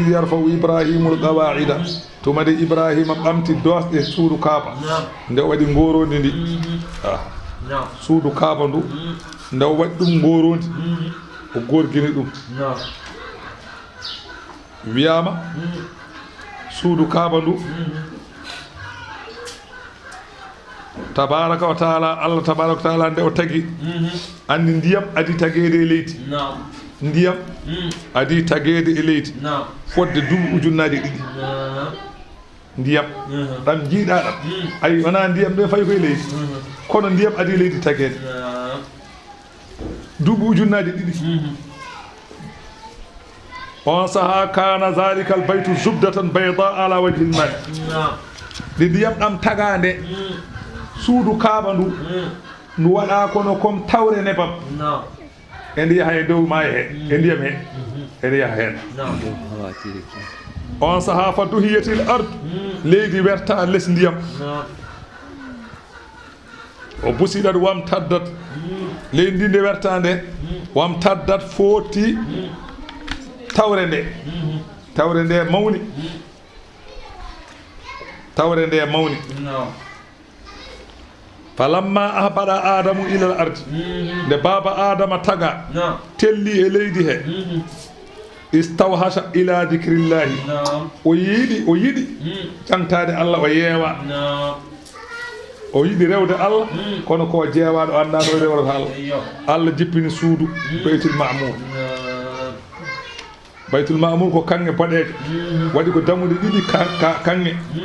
وإذ يرفع إبراهيم القواعد ثم دي إبراهيم أمتي دوس دي سود كعبة ندو ودي غورو ندي سود كعبة ندو ودي غورو وغور جيني دوم وياما سود كعبة تبارك وتعالى الله تبارك وتعالى ندو تاغي andi ndiyam adi tagede e leydi ndiyam adi tagede e leydi fodde duuɓi ujunnaje ɗiɗi ndiyam ɗam jiiɗa ɗam ayi wona ndiyam ɗo fayi koye leydi kono ndiyam adi leydi tagede duuɓi ujunnaje ɗiɗi on saha kana zalika al baytu zubdatan bayda ala wajhi al mal de ndiyam ɗam tagade suudu kaaba ndu ndu waɗa kono comme tawre nebam e ndi yaha e dow maayo he e ndiyam he ene yaha heen on sahaa fa duhiyatil ard leydi werta less ndiyam o busiɗat wam taddat leydi ndi nde werta nde wam taddat footi tawre nde mawni tawre nde mawni falamma ahbada adamu ila al ardi nde baba adama taga telli e leydi he istawhasha ila dhikrillahi o yiɗi cantade Allah o yeewa o yiɗi rewde Allah kono ko jeewaɗo annda no rewrata Allah Allah jippini suudu baytul ma'mur ko kange boɗeje waɗi ko damude ɗiɗi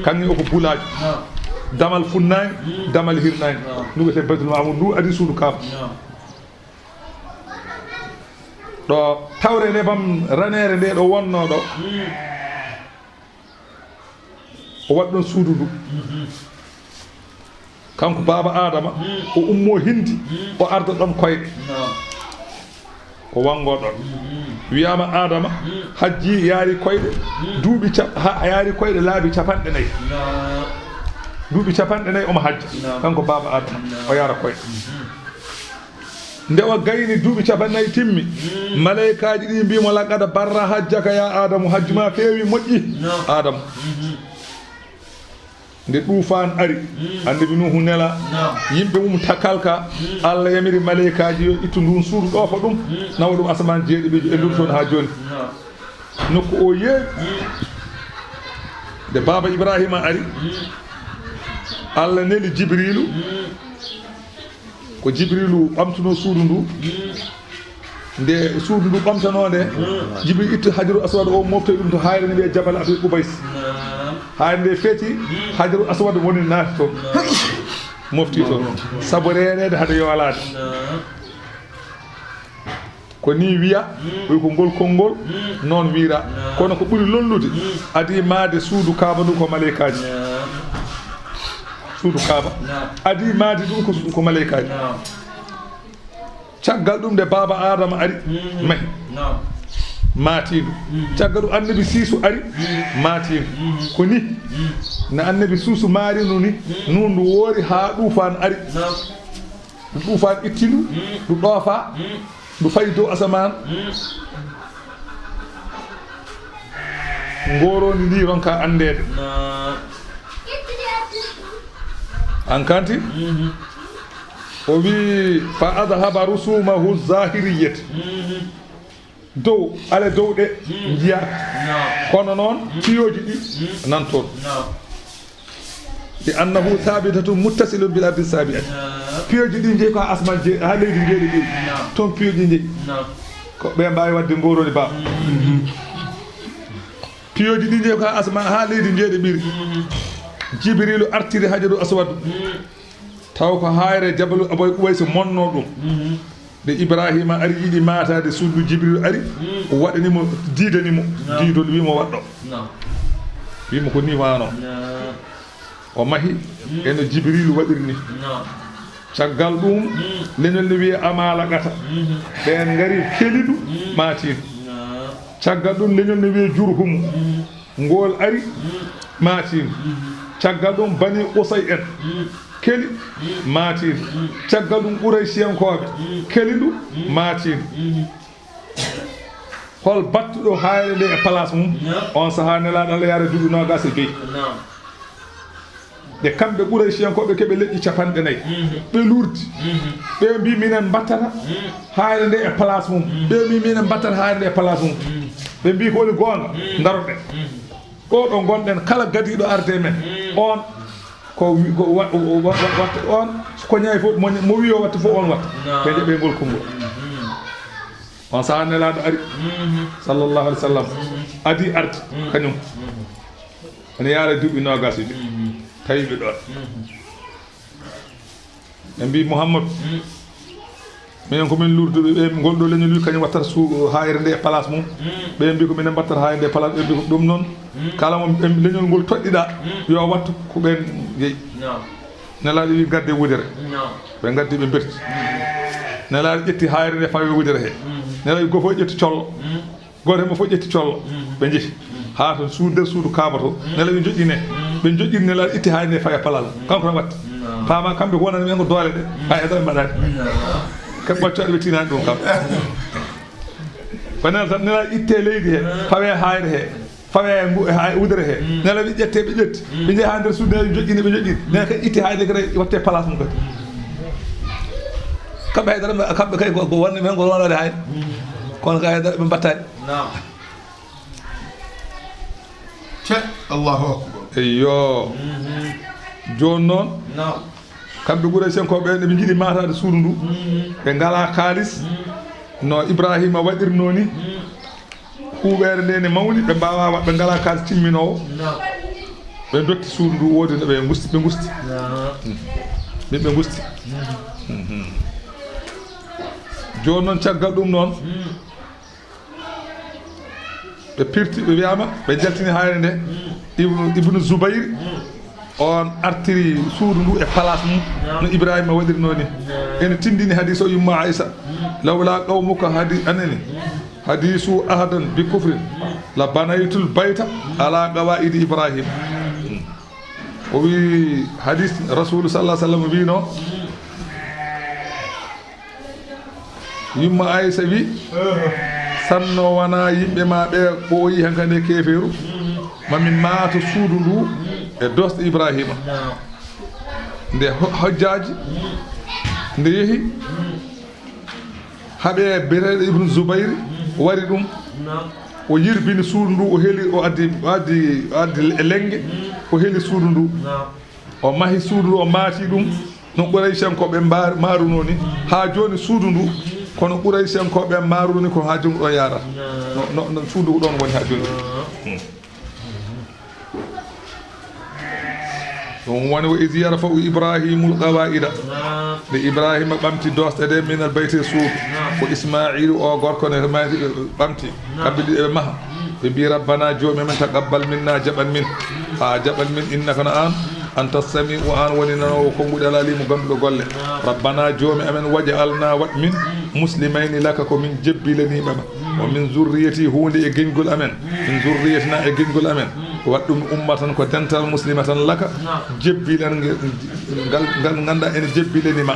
kange o ko bulajo damal funnani damal hirnani nugete baytul ma'mur ndu adi suudu kaaba ɗo tawre nde bam ranere nde ɗo wonno ɗo o waɗi ɗon suudu ndu kanko baba adama o ummo hindi o arda ɗon koyɗe o wango ɗon wiyama adama hajji yaari koyɗe duuɓi yaari koyɗe laabi capanɗe nayyi duuɓi capanɗe nayyi omo hajja kanko baba adama o yaara koyɗe nde o gayni duuɓi capannayyi timmi malaikaji ɗi mbimo laqada barra hajjaka ya adamu hajju ma feewi moƴƴi adamu nde ɗufan ari annabi nuhu nela yimɓe mum takalka Allah yamiri malaikaji yo ittu ndun suudu ɗo fa ɗum nawa ɗum asaman jeeɗiɓijo e ndun toon ha joni nokku o yeewi nde baba Ibrahima ari Allah neli Jibrilu ko Jibrilu ɓamtuno suudu ndu nde suudu ndu ɓamtanode Jibril itti hajaru aswad o moftoy ɗum to hayre ne wiye jabal Abi Qubays hayre nde feeti hajaru aswad woni naati to mofti to sabu renede haɗa yowalade ko ni wiya ɓoy ko ngol konngol noon wiira kono ko ɓuri lollude adi maade suudu kaaba ndu ko malaikaji suudu kaaba adi maade ɗum ko malaikaji caggal ɗum nde baba adama ari mahi maatiɗo caggal ɗum annabi siisu ari maatiɗo ko ni no annabi suusu maarino ni nun ndu woori ha ɗufan ari ndu ɗufan itti ndu ɗoofa ndu fayi dow asaman ngorondi ndi ronka andede an kanti o wi fa adhaba rusumahu zahiriyat dow ale dow ɗe jiya kono noon piyoji ɗi nan toon li annahu thabitatu muttasilun bil ardi sabiat piyoji ɗi jeeyi ko ha asman jeeyi ha leydi jeeɗi ɗi toon piyoji jeeyi ko ɓe mbawi wadde ngoroni ba piyoji ɗi jeeyi ko ha asman ha leydi jeeɗi ɓiri Jibrilu artiri hajaru aswad taw ko hayre jabalu Abi Qubays monno ɗum de Ibrahima ari yiɗi matade suudu Jibril ari o waɗanimo diidanimo diidol wimo waɗɗo wimo ko ni wano o mahi eno Jibril waɗirni caggal ɗum leñol ne wiye amalaqata ɓen ngari keliɗu matiɗo caggal ɗum leñol ne wiye jurhumu ngol ari matiɗo caggal ɗum bani Usay en keli maatiɗo caggal ɗum Quraysiyankoɓe keli ɗum maatiɗo hol battuɗo hayre nde e place mum on sahaa nelaɗo Allah yaara duuɓi nogas e joyyi de kamɓe Quraysiyankoɓe keɓe leƴƴi 50 ɓe lurdi ɓe mbi minen battata hayre nde e place mum ɓe mbi minen battata hayre nde e place mum ɓe mbi ko woni gonga daroɗen ɗo gonɗen kala gadiɗo arde men on ko watta on ko ñayi fof mo wi o watta fof on watta ɓe jeeɓe ngol konngol on sahaa nelaɗo ari sallllahu alih w sallam adi arde kañum ene yaara duuɓi nogas uji tawi ɓe ɗon ɓe mbi Mouhammadou minen komin lurduɓe ɓe gonɗo leñol wi kañum wattata hayre nde e place mum ɓe mbi ko minen battata hayre nde e place ɓe mbi ko ɗum noon kala mo leñol ngol toɗɗiɗa yo wattu ko ɓen jeeyi nelaɗo wi gadde wudere ɓe gaddi ɓe berti nelaɗo ƴetti hayre nde fawi wudere he nelaɗo wi gofo ƴetti collo goto hemmo fof ƴetti collo ɓe jeehi ha to nder suudu Kaaba to nelaɗo wi joƴƴine ɓe joƴƴini nelaɗo itti hayre nde fawi palal kanko tan watta paama kamɓe ko wonani men ko doole ɗe ha eɗo ɓe mbaɗani kamɓe ɓaccoɗe ɓe tinani ɗum kam ko nela tan nelaɗo itte leydi he fawe hayre he fawe wudere he nelaɗo wi ƴette ɓe ƴetti ɓe jeehi ha nder suudu nelaɗo joƴƴini ɓe joƴƴini nela kadi itti hayre kadi watte place mum kadi kamɓe haydara kamɓe kay ko wonde men ko wonade hayre kono ka haydara ɓe mbattani Allahu akbar eyyo joni noon kamɓe Quraysiyankoɓe ɓe jiiɗi matade suudu ndu ɓe ngala kalis no Ibrahima waɗirno ni huuɓere nde ne mawni ɓe mbawa ɓe ngala kalis timminowo ɓe dotti suudu ndu wodi no ɓe gusti ɓe gusti joni noon caggal ɗum noon ɓe pirti ɓe wiyama ɓe jaltini hayre nde ibnu Zubayr on artiri suudu ndu e place mum no Ibrahima waɗirno ni ene tindini hadis o yumma Aïssa lawla qawmuka anani hadisu ahadan bi kufrin la banaytul bayta ala qawaidi Ibrahim o wi hadis rasul sallallahu alaihi wasallam wino yumma Aïssa wi sanno wana yimɓe ma ɓe ɓooyi hen kadi keferu mamin maato suudu ndu e dosɗe Ibrahima nde hojjaji nde yeehi haaɓe bereɗo ibnu Zubayr wari ɗum o yirbini suudu ndu o heeli o addi lengge o heeli suudu ndu o mahi suudu ndu o maati ɗum no Quraysiyankoɓe maaruno ni ha joni suudu ndu kono Quraysiyankoɓe maaruni ko ha jongu ɗon yarata no suudu ko ɗon woni ha joni ɗum woni wo is yarfa'u Ibrahimul qawa'ida nde Ibrahima ɓamti dosɗe ɗe minal bayte suudu ko Ismaa'iil o gorko ne ɓamti kamɓe ɗiɗi ɓe maha ɓe mbi rabbana joomi men taqabbal minna jaɓan min ha jaɓan min innaka no an anta sami'u an woni nanowo konguɗe alalimu ganduɗo golle rabbana joomi amen waj'alna wat min muslimayni laka ko min jebbilaniɓema o min zurriyati hunde e geñgol amen min zurriyatina e geñgol amen wat ɗum ummatan ko dental muslimatan laka jebbilen ngal ganda ene jebbilenima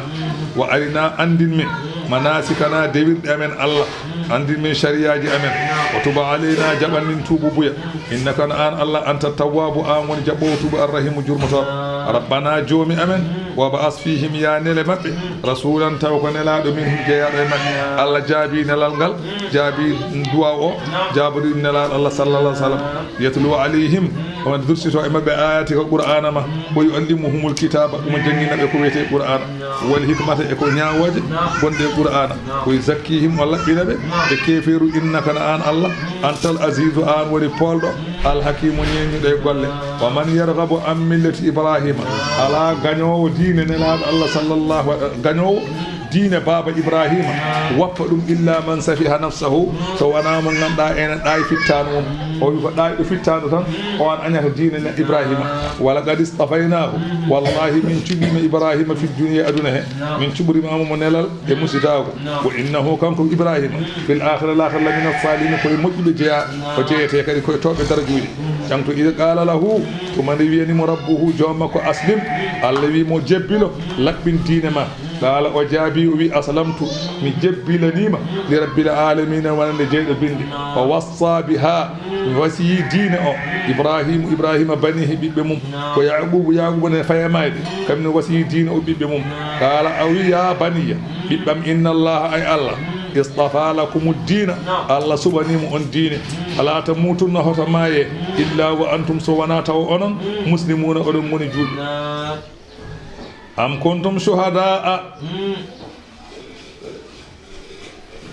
wa arina andin min manasikana dewirɗe amen Allah andin min shariyaji amen o tuba aleyna jaɓan min tuubu buya innaka no an Allah anta tawwabu an woni jaɓɓowo tuubu arrahimu jurmotoɗo rabbana joomi amen wa ba'as fihim ya nele mabɓe rasulan taw ko nelaɗo min jeeyaɗo e mabɓe Allah jaabi nelal ngal jaabi duwa o jaabuɗi nelaɗo Allah sallallah sallam yatlu alayhim omo dursito e mabɓe ayati ko qur'ana ma o yuallimuhumul kitaba omo jangguinaɓe ko wiyete qur'ana wal hikmata e ko ñawoje bonde qur'ana koye zakkihim o laɓɓinaɓe e keferu innaka na an Allah antal azizu an woni polɗo alhakimu ñeñuɗo e golle wa man yarghabu an millati Ibrahima ala gañowo diine nelaɗo Allah sallallahu gañowo diine baba Ibrahima wappa ɗum illa man safiha nafsahu so wona mo ganduɗa ene ɗayi fittano mum o wi ko ɗaawiɗo fittaɗo tan o an añata diine ne Ibrahima wala qad istafaynahu wallahi min cuɓima Ibrahima fi dunia aduna he min cuɓrimamo mo nelal e musitago wa innahu kanko Ibrahima fil akhira lakhira lamina salimin koye moƴƴuɓe jeeya o jeeyete kadi koye toɓe darajuji janto ida qala lahu tumande wiyanimo rabbuhu joom makko aslim Allah wimo jebbilo laɓɓin diine ma qala o jaabi o wi aslamtu mi jebbilanima li rabbil alamina wonande jeyɗo binde o wassa biha wasiyi diine o Ibrahima banihi ɓiɓɓe mum ko yaqubu ne fayamayde kamne wasiyi diine o ɓiɓɓe mum qala a wi ya baniya ɓiɓɓam inna allaha ay Allah istafa lakum dina Allah suɓanimo on diine ala tamutunna hoto maaye illa wa antum so wona taw onon muslimuna oɗon goni julɓe am kuntum shuhadaa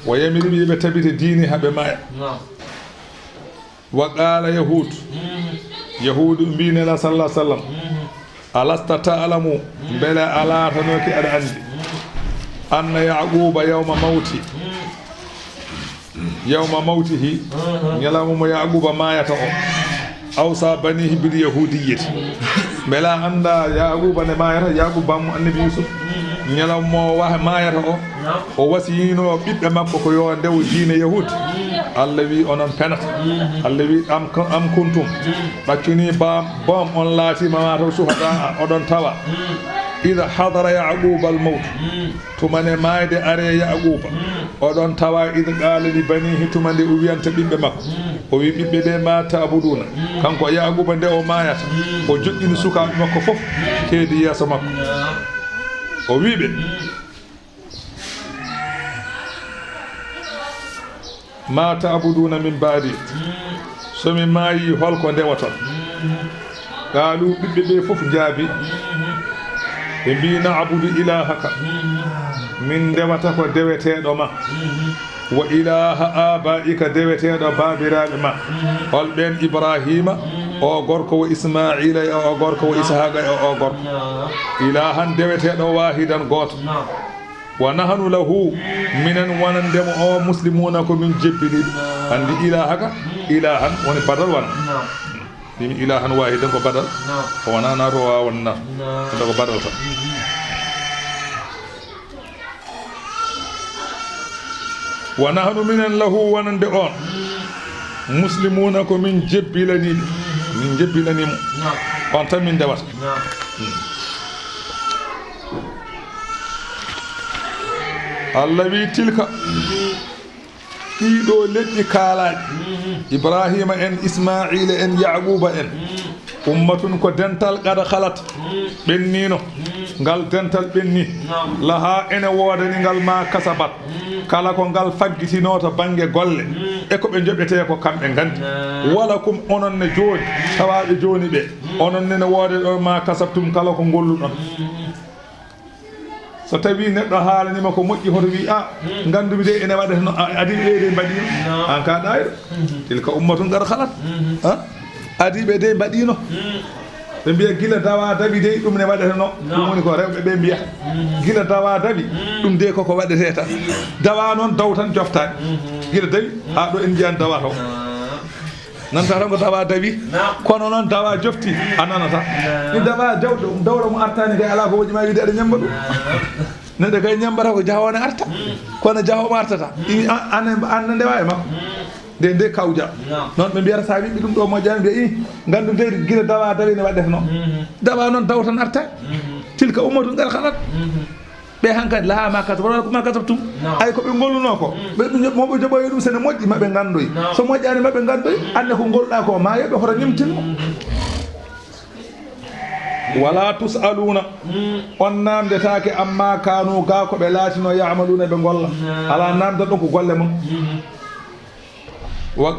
wo yamiri ɓiɓe tabite diine haɓe maya wa qala yahudu mbinela sallah sallam alasta ta'lamu beele alatanoki aɗa andi anna yaquba yawma mawtihi ñalawma mo yaquba mayata o awsa banihi bil yahudiyyati beela anda yaquba ne mayata yaqub bammo annabi yusuf ñalawmo mayata o wasiyino ɓiɓɓe makko ko yo ndew diine yahudi Allah wi onon penata Allah wi am kuntum ɗaccuni bom on laatima mataw suhada oɗon tawa ida hadara yaquba al mawt tumane mayde are yaquba oɗon tawa ida qala li banihi tumande o wiyanta ɓiɓɓe makko o wi ɓiɓɓe ɗe ma tabuduna kanko yaquba nde o mayata o joƴƴini sukaɓe makko fof keedi yeeso makko o wiɓe ma tabuduna min baadi somi maayi holko ndewaton qaalu ɓiɓɓe ɓe fof jaabi ɓe mbi na'budu ilahaka min ndewata ko deweteɗo ma wa ilaha abaika deweteɗo babiraɓe ma holɓen Ibrahima o gorko wo Ismaa'iila o gorko wo Ishaqa o gorko ilahan deweteɗo wahidan goto wa nahnu lahu minen wonandemo o muslimuna ko min jebbiniɓe andi ilahaka ilahan woni badal wana ɗimi ilahan wahidan ko badal o wona nato o wawa won nato anda ko badal tan wa nahnu minen lahu wonande on muslimuna ko min jebbilanimo on tan min ndewata Allah wi tilka ɗiɗo leƴƴi kaalaɗi Ibrahima en Ismaa'iila en Yaquba en ummatun ko dental qad khalat ɓennino ngal dental ɓenni laha ene woodani ngal ma kasabat kala ko ngal faggitino to banggue golle e ko ɓe joɓete ko kamɓe gandi wala kum onon ne jooni tawaɓe joni ɓe onon ne woode ɗo ma kasabtum kala ko golluɗon so tawi neɗɗo haalanima ko moƴƴi hoto wi a gandumi de ene waɗata no adiɓe de mbaɗino an ka ɗayɗo tilka ummatun qad khalat adiɓe de mbaɗino ɓe mbiya gila dawa daɓi de ɗum ne waɗata no ɗum woni ko rewɓe ɓe mbiyata gila dawa daɓi ɗum de koko waɗete tan dawa noon daw tan joftani gila dawi ha ɗo en jiyan dawa taw nanta tan ko dawa dawi kono noon dawa jofti a nanata ni dawa jawɗo dawɗo mo artani kay ala ko woƴi ma wiide aɗa ñamba ɗum neɗɗo kay ñambata ko jahone arta kono jahomo artata anne ndewa e makko nde kawja noon ɓe mbiyata sa wiɓɓe ɗum ɗo moƴƴani mbiya i gandu de guila dawa dawi ne waɗete no dawa noon daw tan arta tilka ummatun qad khalat ɓe hankadi laha ma kasab wona ma kasab tum ay ko ɓe golluno ko moɓe joɓoyi ɗum sene moƴƴi maɓe gandoyi so moƴƴani maɓe gandoyi ande ko golɗa ko ma yoɓe hoto ñimtinmo wala tusaluna on namdetake amma kanu ga ko ɓe laatino yamaluna ɓe golla ala namda ɗon ko golle mum wa